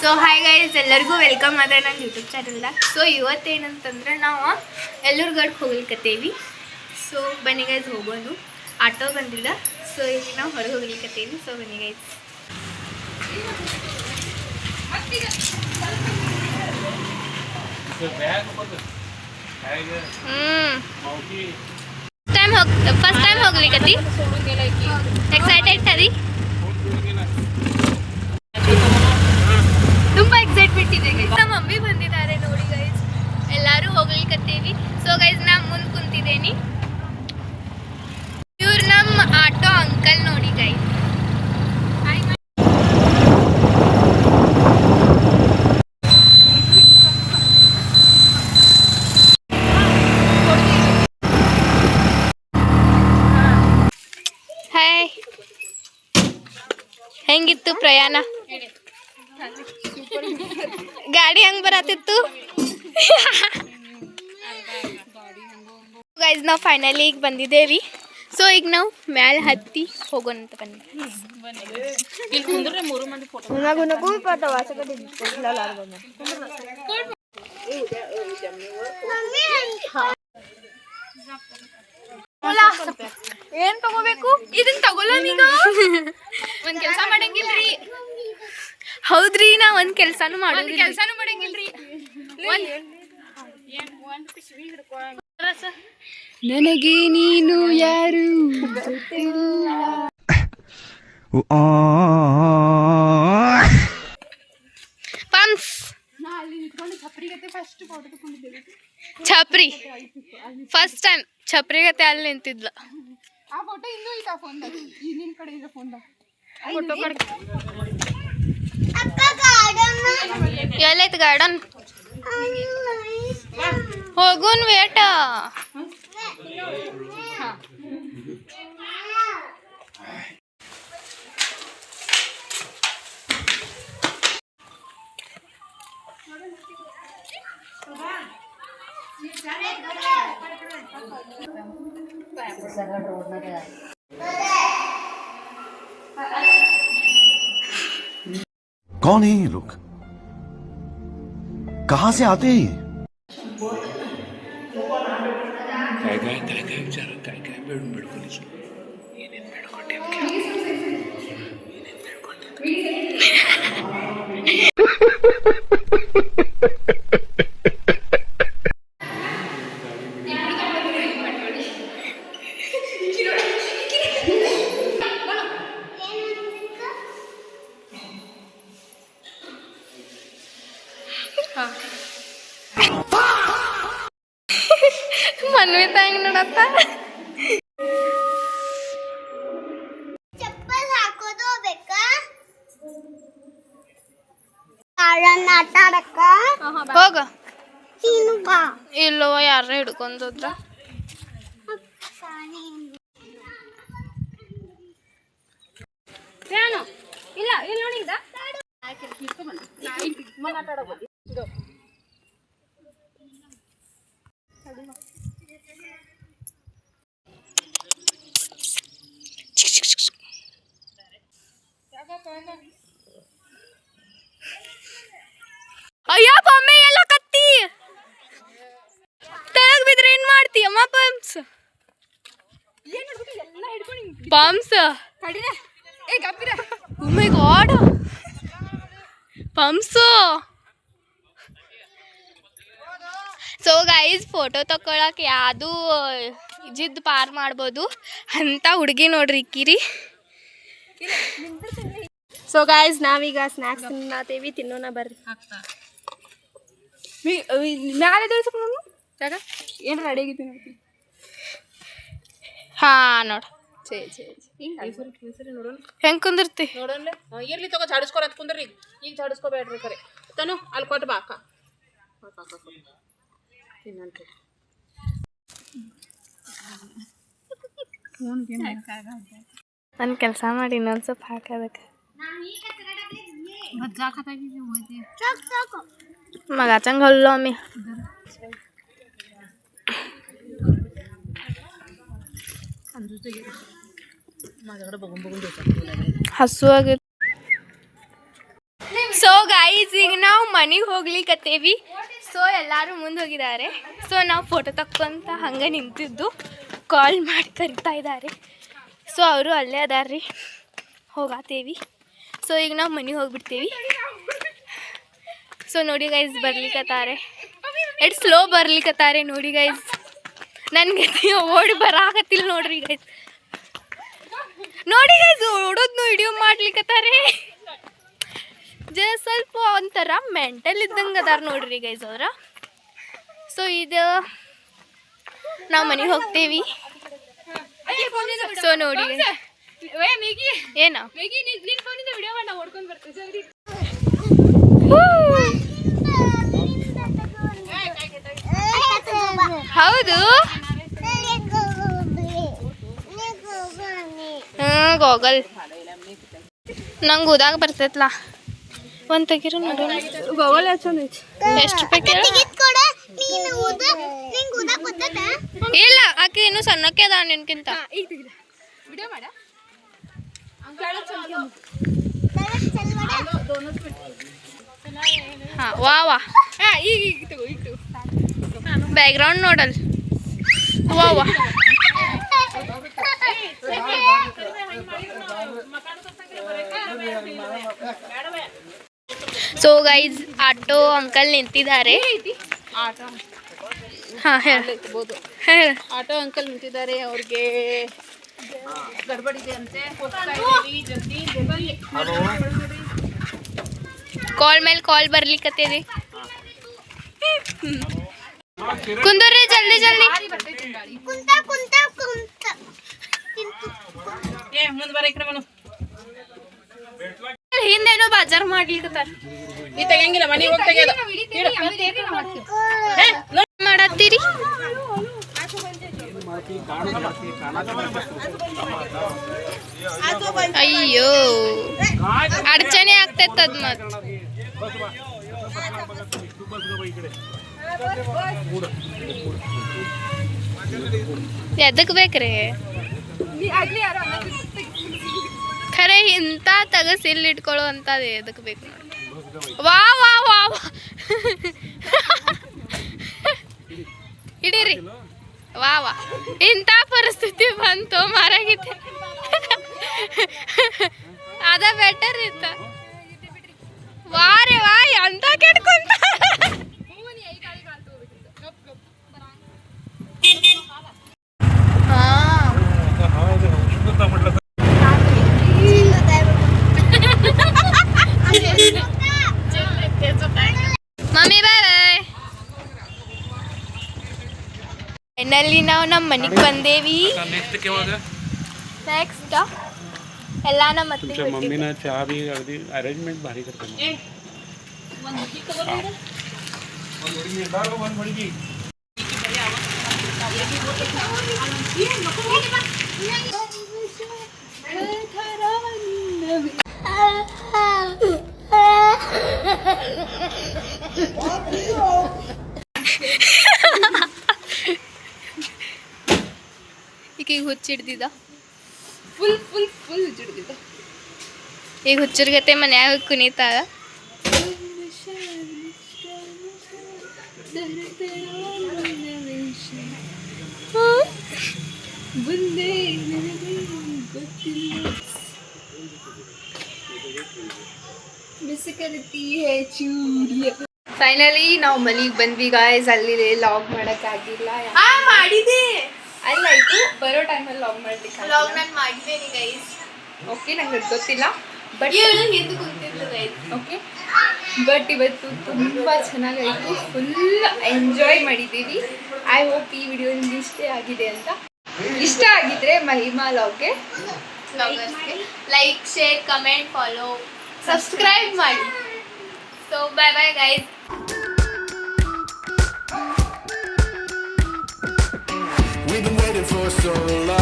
So hi guys, ಎಲ್ಲರಿಗೂ welcome ಅದ ನನ್ನ ಯೂಟ್ಯೂಬ್ ಚಾನಲ್ದಾಗ. ಸೊ ಇವತ್ತೇನಂತಂದ್ರೆ ನಾವು ಎಲ್ಲೂರ್ಗಡ್ಗೆ ಹೋಗ್ಲಿಕ್ಕತ್ತೇವಿ. ಸೊ ಬನ್ನಿ ಗೈಸ್ ಹೋಗೋದು. ಆಟೋ ಬಂದಿಲ್ಲ, ಸೊ ಇಲ್ಲಿ ನಾವು ಹೊರಗೆ ಹೋಗ್ಲಿಕ್ಕತ್ತೇವಿ. ಸೊ ಬನ್ನಿ ಗೈಸ್. ಫಸ್ಟ್ ಟೈಮ್ ಹೋಗ್ಲಿಕ್ಕತ್ತಿ, ಎಕ್ಸೈಟೆಡ್ ಅದಿ? ತುಂಬ ಎಕ್ಸೈಟ್ಮೆಂಟ್ ಇದೆ ಗೈಸ್. ನಮ್ಮ ಮಮ್ಮಿ ಬಂದಿದ್ದಾರೆ ನೋಡಿ ಗೈಸ್, ಎಲ್ಲರೂ ಹೋಗ್ಲಿಕ್ಕತ್ತೀವಿ. ಸೊ ಗೈಸ್ ನಾ ಮುಂದೆ ಕುಂತಿದ್ದೇನೆ. ಇವ್ರು ನಮ್ಮ ಆಟೋ ಅಂಕಲ್ ನೋಡಿ ಗೈಸ್. ಹಾಯ್, ಹೆಂಗಿತ್ತು ಪ್ರಯಾಣ? ಗಾಡಿ ಹೆಂಗ್ ಬರತ್ತಿತ್ತು ಗೈಸ್? ನಾವು ಫೈನಲಿ ಈಗ ಬಂದಿದ್ದೇವಿ. ಸೊ ಈಗ ನಾವು ಮ್ಯಾಲೆ ಹತ್ತಿ ಹೋಗೋಣ ಅಂತ ಬನ್ನಿ. ಏನ್ ತಗೋಬೇಕು? ಇದನ್ನ ತಗೊಲ್ಲ ನೀನು? ಒಂದ್ ಕೆಲಸ ಮಾಡಂಗಿಲ್ರಿ. ಹೌದ್ರಿ, ನಾ ಒಂದ್ ಕೆಲ್ಸಾನು ಮಾಡಂಗಿಲ್ರಿ. ನನಗೆ ನೀನು ಯಾರು ಪಂಪ್ಸ್ ಛಪ್ರಿ ಫಸ್ಟ್ ಟೈಮ್ ಛಪ್ರಿಗತೆ ಅಲ್ಲಿ ನಿಂತಿದ್ಲ. ಎಲ್ಲೈತ್ ಗಾರ್ಡನ್? ಹೋಗುನ್ ವೇಟ. कौन है ये लोग? कहां से आते हैं? ಮನ್ವಿತ ಹೆಂಗ್ ನೋಡತ್ತ? ಚಪ್ಪಲ್ ಹಾಕೋದು ಬೇಕಾ? ಆಟ ಆಡಕ್ಕ ಹೋಗ. ನೀನು ಬಾ. ಇಲ್ಲವ, ಯಾರ ಹಿಡ್ಕೊಂಡ್ರ? ಇಲ್ಲ ಇಲ್ಲ ನೋಡಿ. ಅಯ್ಯೋ ಬೊಮ್ಮೆ ಎಲ್ಲ ಕತ್ತಿ ತೆಳಗ್ ಬಿದ್ರೆ ಏನ್ ಮಾಡ್ತಿ ಅಮ್ಮ? Pumps pumps oh my God, pumps. So guys, photo ತಗೊಳಕ್ ಯಾವುದು ಜಿದ್ ಪಾರ್ ಮಾಡ್ಬೋದು ಅಂತ ಹುಡುಗಿ ನೋಡ್ರಿ ಇಕ್ಕಿರಿ. ಸೊ ಗೈಸ್, ನಾವೀಗ ಸ್ನ್ಯಾಕ್ಸ್ ತಿನ್ನತೇವಿ. ತಿನ್ನೋಣ ಬರ್ರಿ. ಏನು ರೆಡಿ ಆಗಿದ್ದೀನಿ. ಹಾ ನೋಡು, ಹೆಂಗ್ ಕುಂದಿರ್ತಿ ನೋಡೋಣ. ಇರ್ಲಿ ತಗೋ, ಝಾಡಿಸ್ಕೊರ ಅಂತ ಕುಂದ್ರಿ. ಈಗ ಝಾಡಿಸ್ಕೋಬೇಡ್ರಿ ಖರೆ. ತನು ಅಲ್ಲಿ ಕೊಟ್ಟು ಬಾ ಅಕ್ಕ. ಒಂದು ಕೆಲಸ ಮಾಡಿ ಇನ್ನೊಂದು ಸ್ವಲ್ಪ ಹಾಕಬೇಕು. मग चांग हल्लो आम्ही हसू आगे ಸೊ ಗೈಸ್ ಈಗ ನಾವು ಮನೆಗೆ ಹೋಗ್ಲಿಕ್ಕತ್ತೇವಿ. ಸೊ ಎಲ್ಲರೂ ಮುಂದೆ ಹೋಗಿದ್ದಾರೆ. ಸೊ ನಾವು ಫೋಟೋ ತಕ್ಕೊಂತ ಹಂಗೆ ನಿಂತಿದ್ದು ಕಾಲ್ ಮಾಡಿ ಕರಿತಾ ಇದ್ದಾರೆ. ಸೊ ಅವರು ಅಲ್ಲೇ ಅದಾರ್ರಿ, ಹೋಗಾತೇವಿ. ಸೊ ಈಗ ನಾವು ಮನೆಗೆ ಹೋಗ್ಬಿಡ್ತೇವಿ. ಸೊ ನೋಡಿ ಗೈಸ್ ಬರ್ಲಿಕ್ಕತ್ತಾರೆ, ಎಷ್ಟು ಸ್ಲೋ ಬರ್ಲಿಕ್ಕತ್ತಾರೆ ನೋಡಿ ಗೈಸ್. ನನಗೆ ಓಡಿ ಬರಾಕತ್ತಿಲ್ಲ ನೋಡ್ರಿ ಗೈಸ್. ನೋಡಿ ಗೈಸ್ ಓಡೋದ್ನು ವಿಡಿಯೋ ಮಾಡ್ಲಿಕ್ಕತ್ತಾರೆ. ಸ್ವಲ್ಪ ಒಂಥರ ಮೆಂಟಲ್ ಇದ್ದಂಗೆ ಅದಾರ ನೋಡ್ರಿ ಗೈಸ್ ಅವ್ರ. ಸೊ ಇದು ನಾವು ಮನೆಗೆ ಹೋಗ್ತೇವಿ. ಸೊ ನೋಡಿ ಏನ ಹೌದು ಗೋಗಲ್ ನಂಗೆ ಓದಾಗ ಬರ್ತೈತ್ಲಾ ಒಂದು ತೆಗಿರು ನೋಡೋಣ. ಗೋಗಲ್ ಎಷ್ಟು ರೂಪಾಯಿ ಕೇಳ? ಇಲ್ಲ ಆಕೆ ಇನ್ನು ಸಣ್ಣಕ್ಕೆ ಅದ ನಿನ್ಕಿಂತ. ಹಾಂ ವಾ ವಾ ಬ್ಯಾಕ್ಗ್ರೌಂಡ್ ನೋಡಲ್ ವಾ ವಾ. ಸೊ ಗೈಸ್ ಆಟೋ ಅಂಕಲ್ ನಿಂತಿದ್ದಾರೆ. ಹಾಂ ಹೇಳ್ಬೋದು. ಆಟೋ ಅಂಕಲ್ ನಿಂತಿದ್ದಾರೆ, ಅವ್ರಿಗೆ ಗಡ್ಬಡಿದೆ ಅಂತೆ. ಕಾಲ್ ಮೇಲೆ ಕಾಲ್ ಬರ್ಲಿಕ್ಕತ್ತೇರಿ. ಕುಂದರ್ರಿ ಜಲ್ದಿ ಜಲ್ದಿ. ಮುಂದೆ ಬರ ಈ ಕಡೆ ಬನು. ಹಿಂದೇನೋ ಬಾಜಾರ್ ಮಾಡ್ಲಿಕ್ಕತ್ತಾರ. ಈ ತೆಗಿಯಂಗಿಲ್ಲ, ಮನೆಗೆ ಹೋಗಿ ತೆಗಿಯೋದು ಮಾಡತ್ತೀರಿ. ಅಯ್ಯೋ ಅಡಚಣೆ ಆಗ್ತೈತೆ ಅದ್ ಮತ್. ಎದಕ್ ಬೇಕ್ರಿ ಖರೆ ಇಂಥ ತಗಸ್ ಇಲ್ಲಿ ಇಟ್ಕೊಳ್ಳೋ ಅಂತದ ಎದಕ್ ಬೇಕು ನೋಡಿ. ವಾ ವಾ ವಾ ವಾ ಹಿಡೀರಿ. ವಾ ವಾ ಇಂಥ ಪರಿಸ್ಥಿತಿ ಬಂತು ಮಾರಾಗಿತ್ತೆ. ಅದ ಬೆಟರ್ ಇತ್ತ. ವಾ ರೇ ವಾ ಅಂತ ಕೆಟ್ಕೊಂತ. ಮಮ್ಮಿ ಬಾಯ್ ಬಾಯ್. ಫೈನಲಿ ನಾವು ನಮ್ಮ ಮನೆಗೆ ಬಂದೇವಿ. नेक्स्ट ಎಲ್ಲ ನಮ್ಮ तुमच्या मम्मीनं चहा बी अगदी अरेंजमेंट भारी करते. ಈಗ ಹುಚ್ಚಿಡ್ದಿದ್ದ ಫುಲ್ ಹುಚ್ಚಿಡ್ದಿದ್ದ. ಈಗ ಹುಚ್ಚರ್ಗತೆ ಮನ್ಯಾಗ ಕುಣಿತಾಳ. ಫೈನಲಿ ನಾವು ಮನೆಗೆ ಬಂದ್ವಿ ಗಾಯ್ಸ್. ಅಲ್ಲಿ ಲಾಗ್ ಮಾಡೋಕ್ಕಾಗಿಲ್ಲ. ಮಾಡಿದೆ ಅಲ್ಲಾಯ್ತು, ಬರೋ ಟೈಮಲ್ಲಿ ಲಾಗ್ ಮಾಡ್ಲಿಕ್ಕೆ ಲಾಗ್ ನಾನು ಮಾಡಿದ್ದೇನೆ ಗೈಸ್. ಓಕೆ ನಂಗೆ ಗೊತ್ತಿಲ್ಲ ಬಟ್ ಹಿಂದೆ ಕುಂತಿದ್ರು ಗೈಸ್. ಓಕೆ ಬಟ್ ಇವತ್ತು ತುಂಬ ಚೆನ್ನಾಗಾಯಿತು, ಫುಲ್ ಎಂಜಾಯ್ ಮಾಡಿದ್ದೀವಿ. ಐ ಹೋಪ್ ಈ ವಿಡಿಯೋ ನಿಮ್ಗೆ ಇಷ್ಟ ಆಗಿದೆ ಅಂತ. ಇಷ್ಟ ಆಗಿದ್ರೆ ಮಹಿಮಾ ಲಾಗ್ಗೆ like share comment follow subscribe ಮಾಡಿ. So bye bye guys. We've been waiting for so long.